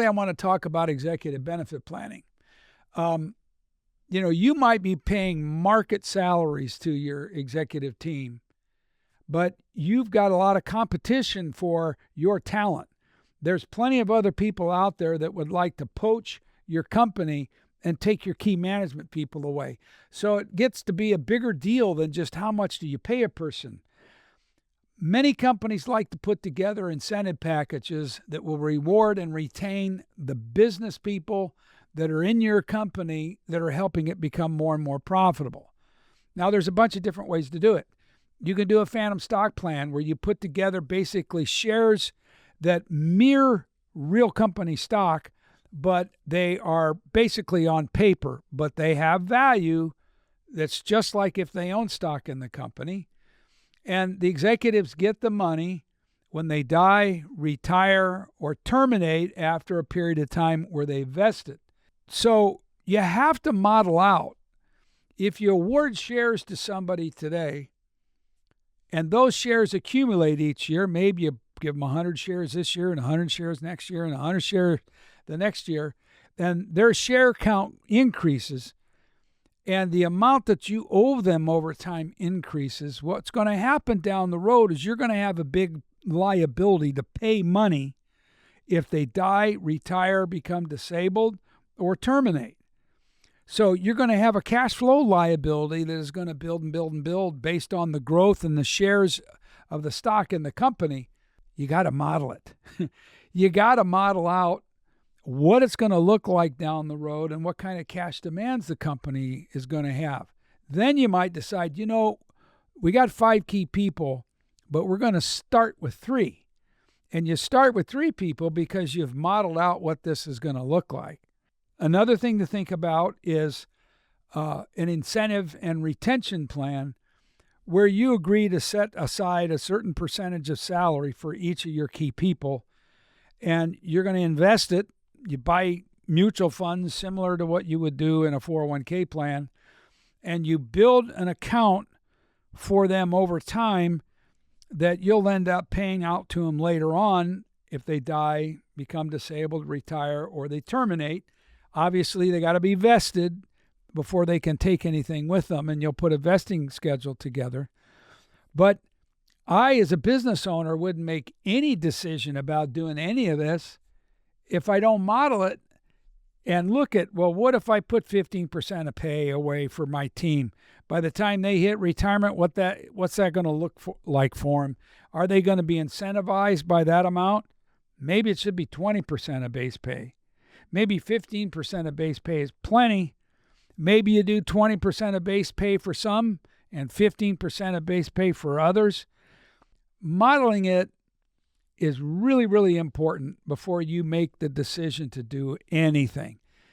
I want to talk about executive benefit planning. Um, you might be paying market salaries to your executive team, but you've got a lot of competition for your talent. There's plenty of other people out there that would like to poach your company and take your key management people away. So it gets to be a bigger deal than just how much do you pay a person. Many companies like to put together incentive packages that will reward and retain the business people that are in your company that are helping it become more and more profitable. Now, there's a bunch of different ways to do it. You can do a phantom stock plan where you put together basically shares that mirror real company stock, but they are basically on paper, but they have value that's just like if they own stock in the company. And the executives get the money when they die, retire, or terminate after a period of time where they vest it. So you have to model out, if you award shares to somebody today and those shares accumulate each year, maybe you give them 100 shares this year and 100 shares next year and 100 shares the next year, then their share count increases and the amount that you owe them over time increases. What's going to happen down the road is you're going to have a big liability to pay money if they die, retire, become disabled, or terminate. So you're going to have a cash flow liability that is going to build and build and build based on the growth and the shares of the stock in the company. You got to model it. You got to model out what it's going to look like down the road and what kind of cash demands the company is going to have. Then you might decide, we got 5 key people, but we're going to start with 3. And you start with 3 people because you've modeled out what this is going to look like. Another thing to think about is an incentive and retention plan where you agree to set aside a certain percentage of salary for each of your key people, and you're going to invest it. You buy mutual funds similar to what you would do in a 401k plan, and you build an account for them over time that you'll end up paying out to them later on if they die, become disabled, retire, or they terminate. Obviously, they got to be vested before they can take anything with them, and you'll put a vesting schedule together. But I, as a business owner, wouldn't make any decision about doing any of this if I don't model it and look at, well, what if I put 15% of pay away for my team? By the time they hit retirement, what's that going to look like for them? Are they going to be incentivized by that amount? Maybe it should be 20% of base pay. Maybe 15% of base pay is plenty. Maybe you do 20% of base pay for some and 15% of base pay for others. Modeling it is really, really important before you make the decision to do anything.